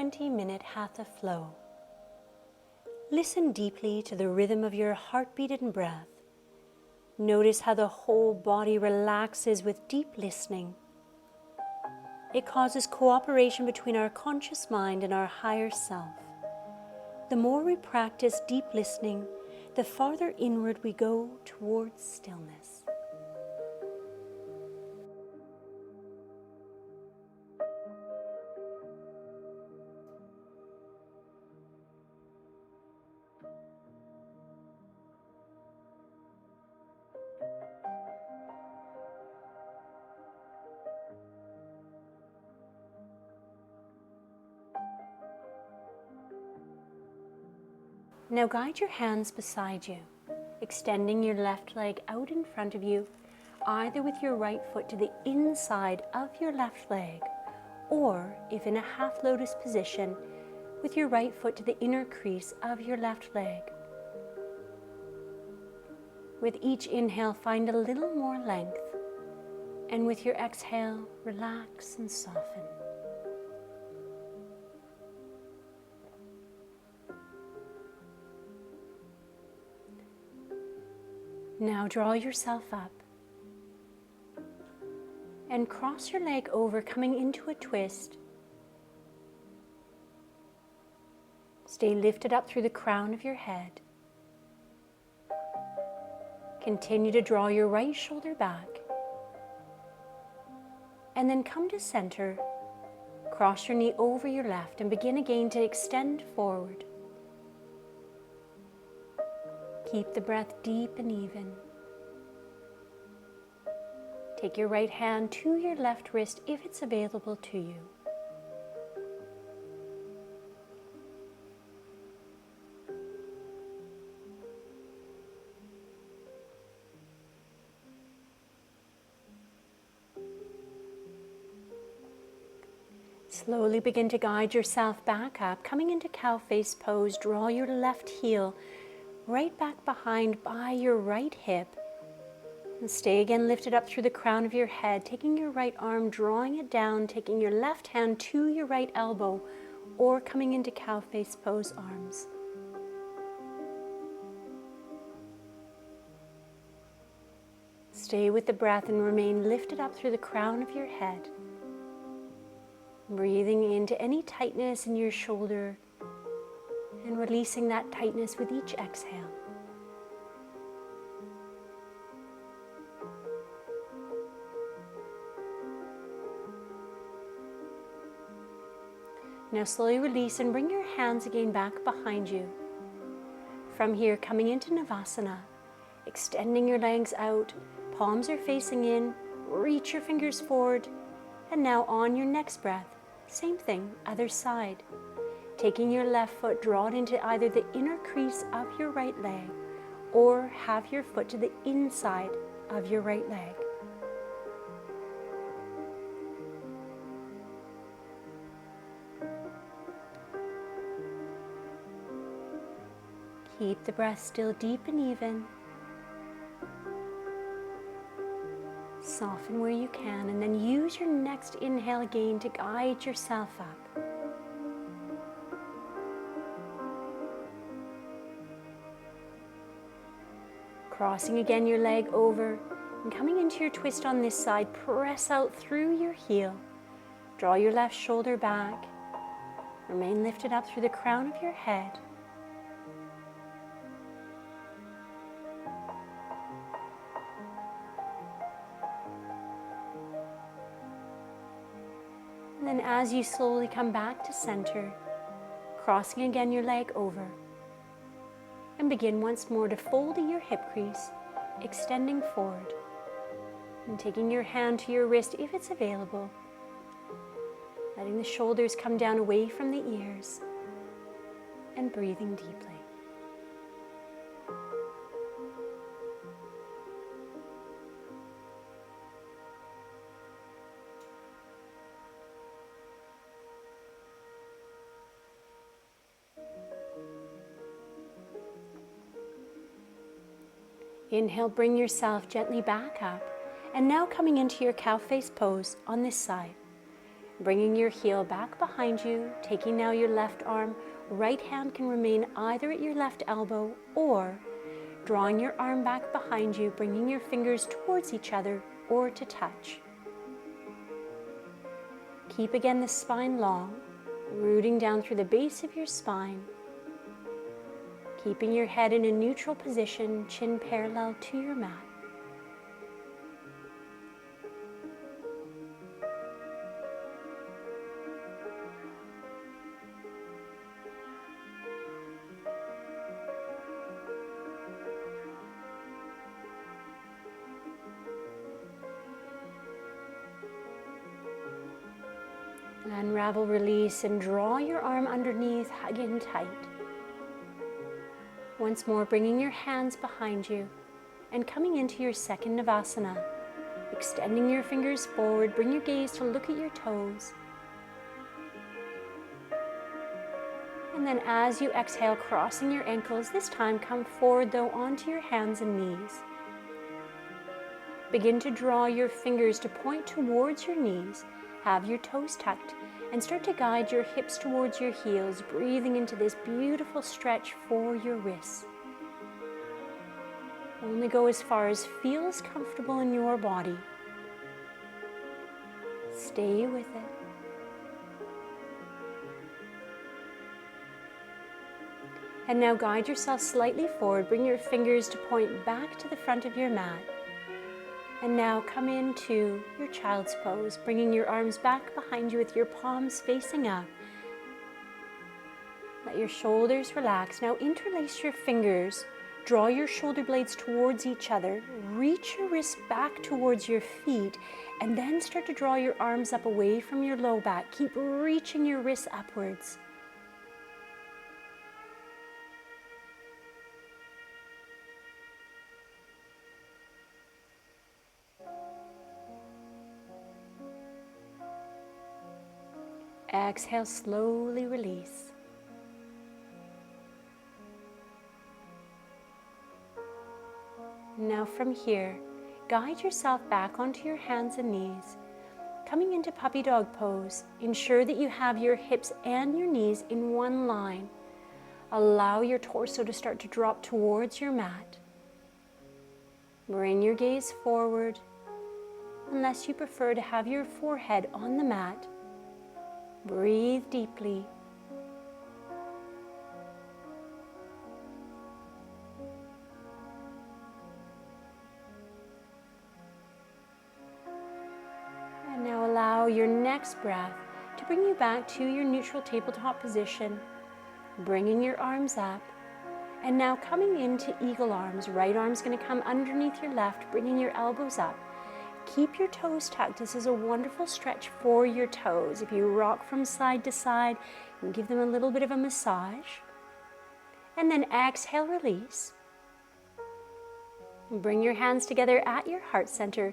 20-minute Hatha Flow. Listen deeply to the rhythm of your heartbeat and breath. Notice how the whole body relaxes with deep listening. It causes cooperation between our conscious mind and our higher self. The more we practice deep listening, the farther inward we go towards stillness. Now guide your hands beside you, extending your left leg out in front of you, either with your right foot to the inside of your left leg, or, if in a half lotus position, with your right foot to the inner crease of your left leg. With each inhale, find a little more length, and with your exhale, relax and soften. Now draw yourself up and cross your leg over, coming into a twist. Stay lifted up through the crown of your head. Continue to draw your right shoulder back. And then come to center. Cross your knee over your left and begin again to extend forward. Keep the breath deep and even. Take your right hand to your left wrist if it's available to you. Slowly begin to guide yourself back up, coming into cow face pose. Draw your left heel right back behind by your right hip, and stay again lifted up through the crown of your head, taking your right arm, drawing it down, taking your left hand to your right elbow, or coming into cow face pose arms. Stay with the breath and remain lifted up through the crown of your head, breathing into any tightness in your shoulder and releasing that tightness with each exhale. Now slowly release and bring your hands again back behind you. From here, coming into Navasana, extending your legs out, palms are facing in, reach your fingers forward, and now on your next breath, same thing, other side. Taking your left foot, draw it into either the inner crease of your right leg or have your foot to the inside of your right leg. Keep the breath still deep and even. Soften where you can, and then use your next inhale again to guide yourself up. Crossing again your leg over and coming into your twist on this side, press out through your heel. Draw your left shoulder back. Remain lifted up through the crown of your head. And then as you slowly come back to center, crossing again your leg over, and begin once more to fold your hip crease, extending forward, and taking your hand to your wrist if it's available, letting the shoulders come down away from the ears, and breathing deeply. Inhale, bring yourself gently back up, and now coming into your cow face pose on this side. Bringing your heel back behind you, taking now your left arm, right hand can remain either at your left elbow or drawing your arm back behind you, bringing your fingers towards each other or to touch. Keep again the spine long, rooting down through the base of your spine, keeping your head in a neutral position, chin parallel to your mat. Unravel, release, and draw your arm underneath, hug in tight. Once more, bringing your hands behind you and coming into your second Navasana. Extending your fingers forward, bring your gaze to look at your toes. And then as you exhale, crossing your ankles, this time come forward though onto your hands and knees. Begin to draw your fingers to point towards your knees. Have your toes tucked and start to guide your hips towards your heels, breathing into this beautiful stretch for your wrists. Only go as far as feels comfortable in your body. Stay with it. And now guide yourself slightly forward. Bring your fingers to point back to the front of your mat. And now come into your child's pose, bringing your arms back behind you with your palms facing up. Let your shoulders relax. Now interlace your fingers, draw your shoulder blades towards each other, reach your wrists back towards your feet, and then start to draw your arms up away from your low back. Keep reaching your wrists upwards. Exhale, slowly release. Now from here, guide yourself back onto your hands and knees. Coming into puppy dog pose, ensure that you have your hips and your knees in one line. Allow your torso to start to drop towards your mat. Bring your gaze forward, unless you prefer to have your forehead on the mat. Breathe deeply. And now allow your next breath to bring you back to your neutral tabletop position, bringing your arms up. And now coming into eagle arms. Right arm's going to come underneath your left, bringing your elbows up. Keep your toes tucked. This is a wonderful stretch for your toes. If you rock from side to side, you can give them a little bit of a massage. And then exhale, release. Bring your hands together at your heart center.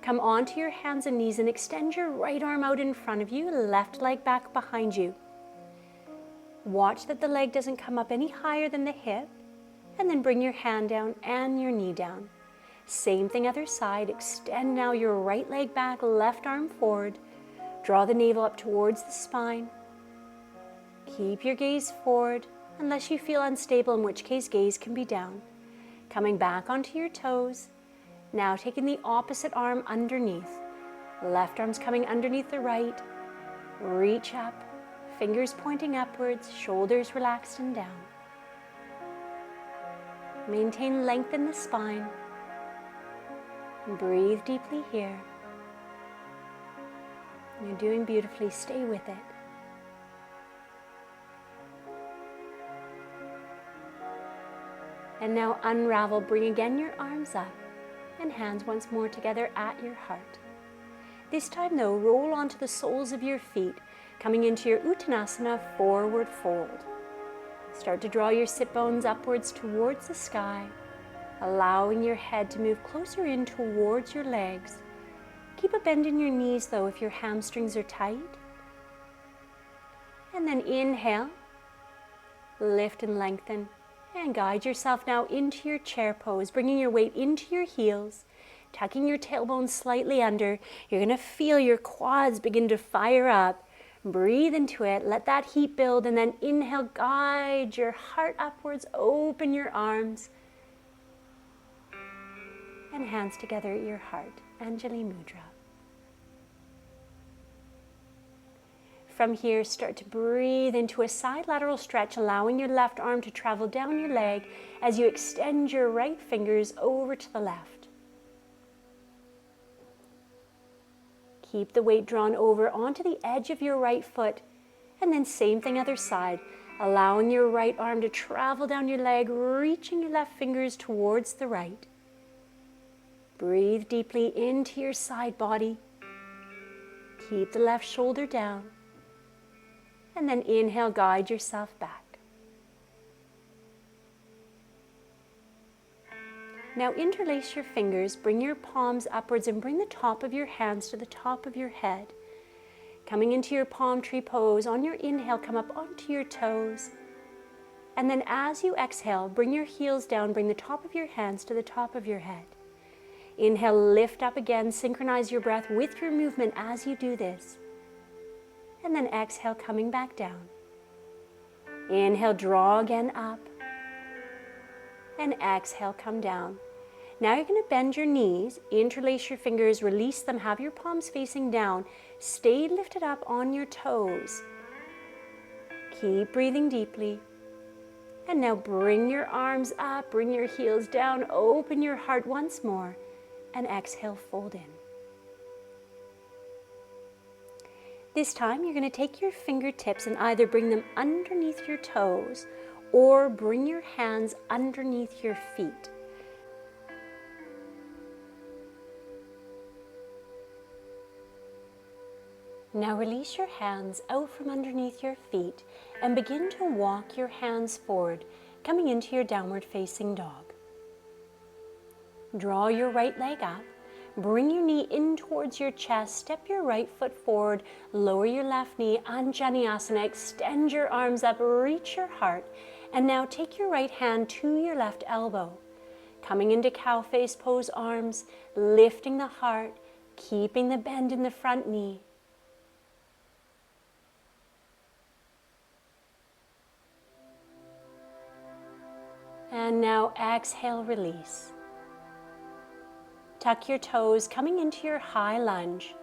Come onto your hands and knees and extend your right arm out in front of you, left leg back behind you. Watch that the leg doesn't come up any higher than the hip, and then bring your hand down and your knee down. Same thing other side. Extend now your right leg back, left arm forward. Draw the navel up towards the spine. Keep your gaze forward, unless you feel unstable, in which case gaze can be down. Coming back onto your toes. Now taking the opposite arm underneath. Left arm's coming underneath the right. Reach up, fingers pointing upwards, shoulders relaxed and down. Maintain length in the spine. Breathe deeply here. You're doing beautifully. Stay with it. And now unravel. Bring again your arms up and hands once more together at your heart. This time though, roll onto the soles of your feet, coming into your Uttanasana forward fold. Start to draw your sit bones upwards towards the sky, allowing your head to move closer in towards your legs. Keep a bend in your knees though if your hamstrings are tight. And then inhale, lift and lengthen, and guide yourself now into your chair pose, bringing your weight into your heels. tucking your tailbone slightly under. You're going to feel your quads begin to fire up. Breathe into it, let that heat build, and then inhale, guide your heart upwards, open your arms, and hands together at your heart, Anjali Mudra. From here, start to breathe into a side lateral stretch, allowing your left arm to travel down your leg as you extend your right fingers over to the left. Keep the weight drawn over onto the edge of your right foot, and then same thing other side, allowing your right arm to travel down your leg, reaching your left fingers towards the right. Breathe deeply into your side body. Keep the left shoulder down. And then inhale, guide yourself back. Now interlace your fingers, bring your palms upwards and bring the top of your hands to the top of your head. Coming into your palm tree pose, on your inhale, come up onto your toes. And then as you exhale, bring your heels down, bring the top of your hands to the top of your head. Inhale, lift up again, synchronize your breath with your movement as you do this. And then exhale, coming back down. Inhale, draw again up. And exhale, come down. Now you're going to bend your knees, interlace your fingers, release them, have your palms facing down. Stay lifted up on your toes. Keep breathing deeply. And now bring your arms up, bring your heels down, open your heart once more, and exhale, fold in. This time you're going to take your fingertips and either bring them underneath your toes or bring your hands underneath your feet. Now release your hands out from underneath your feet and begin to walk your hands forward, coming into your downward facing dog. Draw your right leg up. Bring your knee in towards your chest, step your right foot forward, lower your left knee, Anjali Asana, extend your arms up, reach your heart, and now take your right hand to your left elbow. Coming into cow face pose, arms, lifting the heart, keeping the bend in the front knee. And now exhale, release. Tuck your toes, coming into your high lunge.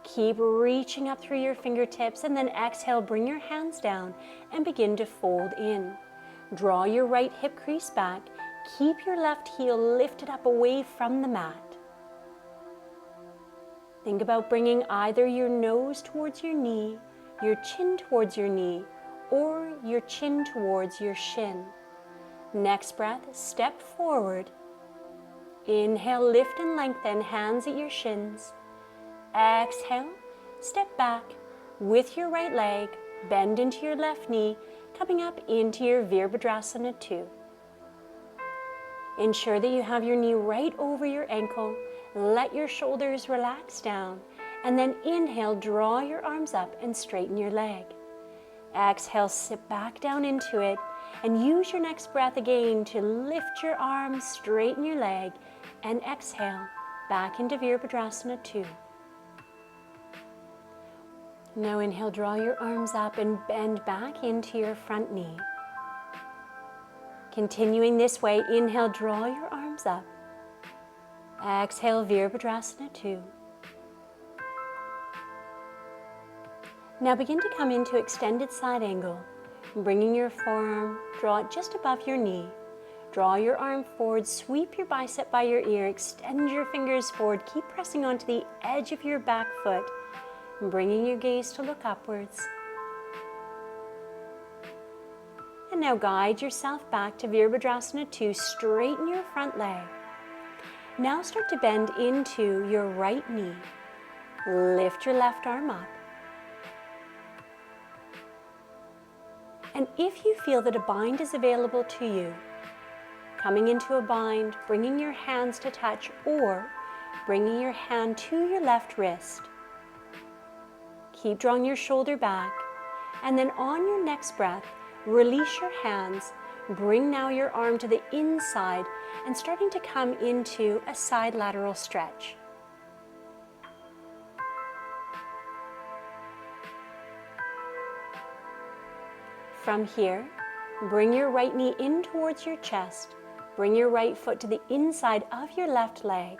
Keep reaching up through your fingertips, and then exhale, bring your hands down and begin to fold in. Draw your right hip crease back. Keep your left heel lifted up away from the mat. Think about bringing either your nose towards your knee, your chin towards your knee, or your chin towards your shin. Next breath, step forward. Inhale, lift and lengthen, hands at your shins. Exhale, step back with your right leg, bend into your left knee, coming up into your Virabhadrasana 2. Ensure that you have your knee right over your ankle. Let your shoulders relax down, and then inhale, draw your arms up and straighten your leg. Exhale, sit back down into it, and use your next breath again to lift your arms, straighten your leg, and exhale, back into Virabhadrasana 2. Now inhale, draw your arms up and bend back into your front knee. Continuing this way, inhale, draw your arms up. Exhale, Virabhadrasana 2. Now begin to come into extended side angle, bringing your forearm, draw it just above your knee. Draw your arm forward, sweep your bicep by your ear, extend your fingers forward, keep pressing onto the edge of your back foot, bringing your gaze to look upwards. And now guide yourself back to Virabhadrasana 2, straighten your front leg. Now start to bend into your right knee. Lift your left arm up. And if you feel that a bind is available to you, coming into a bind, bringing your hands to touch, or bringing your hand to your left wrist. Keep drawing your shoulder back, and then on your next breath, release your hands, Bring now your arm to the inside and starting to come into a side lateral stretch. From here, bring your right knee in towards your chest. Bring your right foot to the inside of your left leg,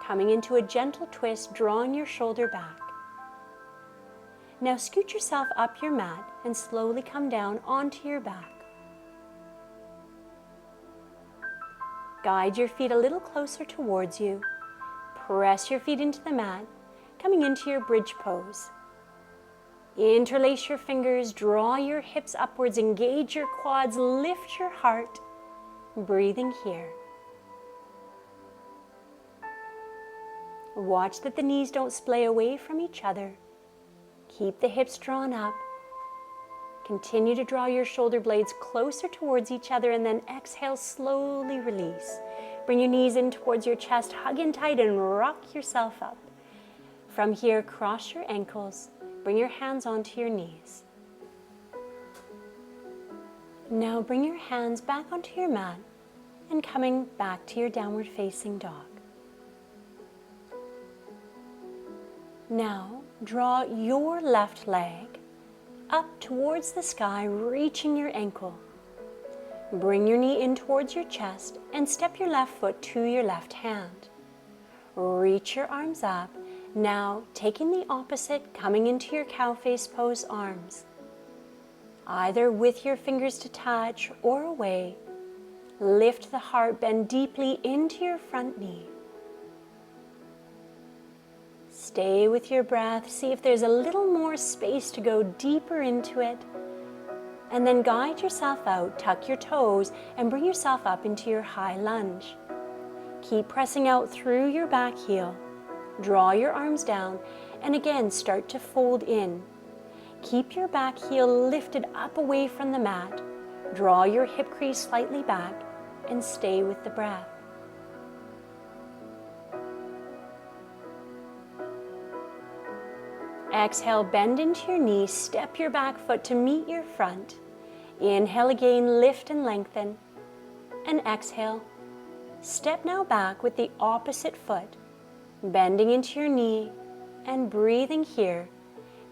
coming into a gentle twist, drawing your shoulder back. Now scoot yourself up your mat and slowly come down onto your back. Guide your feet a little closer towards you. Press your feet into the mat, coming into your bridge pose. Interlace your fingers, draw your hips upwards, engage your quads, lift your heart, breathing here. Watch that the knees don't splay away from each other. Keep the hips drawn up. Continue to draw your shoulder blades closer towards each other and then exhale, slowly release. Bring your knees in towards your chest, hug in tight and rock yourself up. From here, cross your ankles, bring your hands onto your knees. Now bring your hands back onto your mat and coming back to your downward facing dog. Now draw your left leg up towards the sky, reaching your ankle. Bring your knee in towards your chest and step your left foot to your left hand. Reach your arms up. Now taking the opposite, coming into your cow face pose arms. Either with your fingers to touch or away. Lift the heart, bend deeply into your front knee. Stay with your breath. See if there's a little more space to go deeper into it. And then guide yourself out, tuck your toes, and bring yourself up into your high lunge. Keep pressing out through your back heel. Draw your arms down, and again start to fold in. Keep your back heel lifted up away from the mat. Draw your hip crease slightly back, and stay with the breath. Exhale, bend into your knee, step your back foot to meet your front. Inhale again, lift and lengthen. And exhale, step now back with the opposite foot, bending into your knee and breathing here,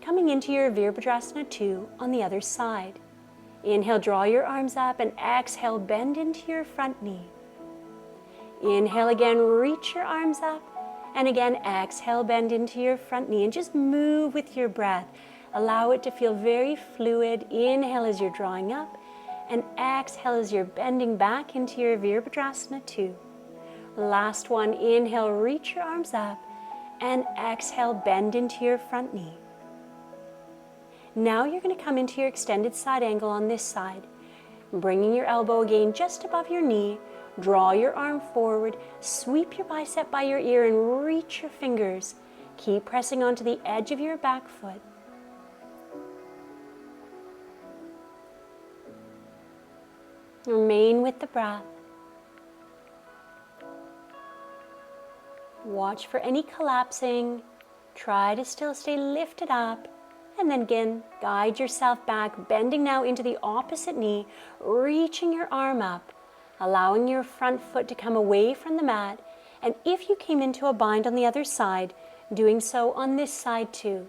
coming into your Virabhadrasana 2 on the other side. Inhale, draw your arms up, and exhale, bend into your front knee. Inhale again, reach your arms up. And again, exhale, bend into your front knee and just move with your breath. Allow it to feel very fluid. Inhale as you're drawing up and exhale as you're bending back into your Virabhadrasana 2. Last one, inhale, reach your arms up and exhale, bend into your front knee. Now you're going to come into your extended side angle on this side, bringing your elbow again just above your knee. Draw your arm forward, sweep your bicep by your ear and reach your fingers. Keep pressing onto the edge of your back foot. Remain with the breath. Watch for any collapsing. Try to still stay lifted up. And then again, guide yourself back, bending now into the opposite knee, reaching your arm up. Allowing your front foot to come away from the mat, and if you came into a bind on the other side, doing so on this side too.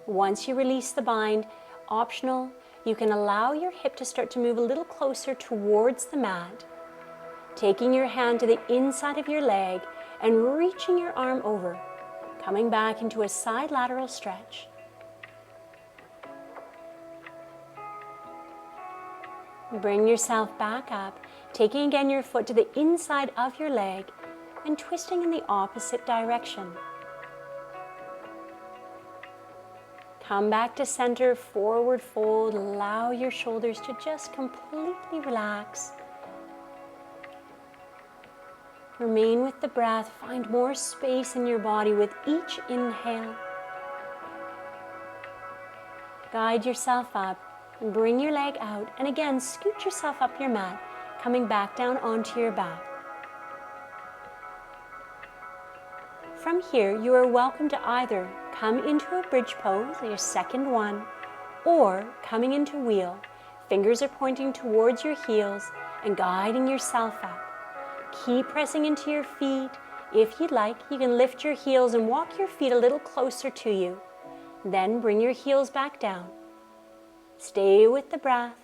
Once you release the bind, optional, you can allow your hip to start to move a little closer towards the mat, taking your hand to the inside of your leg and reaching your arm over, coming back into a side lateral stretch. Bring yourself back up, taking again your foot to the inside of your leg and twisting in the opposite direction. Come back to center, forward fold. Allow your shoulders to just completely relax. Remain with the breath. Find more space in your body with each inhale. Guide yourself up. Bring your leg out and again scoot yourself up your mat, coming back down onto your back. From here, you are welcome to either come into a bridge pose, your second one, or coming into wheel, Fingers are pointing towards your heels and guiding yourself up. Keep pressing into your feet. If you'd like, you can lift your heels and walk your feet a little closer to you. Then bring your heels back down. Stay with the breath.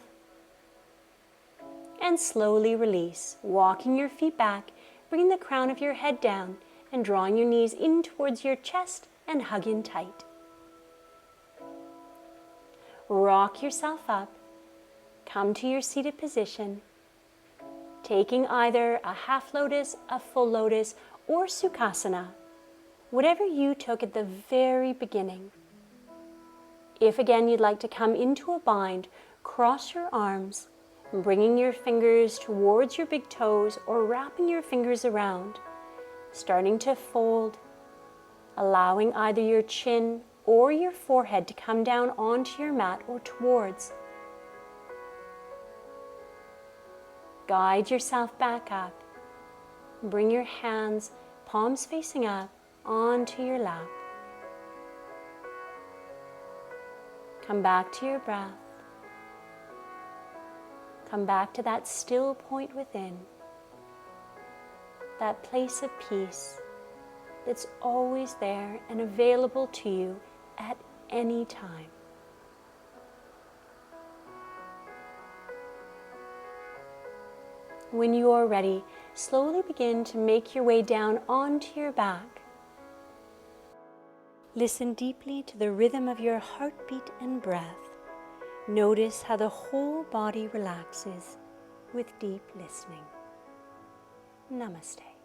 And slowly release, walking your feet back, bringing the crown of your head down and drawing your knees in towards your chest and hug in tight. Rock yourself up. Come to your seated position, taking either a half lotus, a full lotus, or Sukhasana, whatever you took at the very beginning. If again you'd like to come into a bind, cross your arms, bringing your fingers towards your big toes or wrapping your fingers around, starting to fold, allowing either your chin or your forehead to come down onto your mat or towards. Guide yourself back up. Bring your hands, palms facing up, onto your lap. Come back to your breath. Come back to that still point within, that place of peace that's always there and available to you at any time. When you are ready, slowly begin to make your way down onto your back. Listen deeply to the rhythm of your heartbeat and breath. Notice how the whole body relaxes with deep listening. Namaste.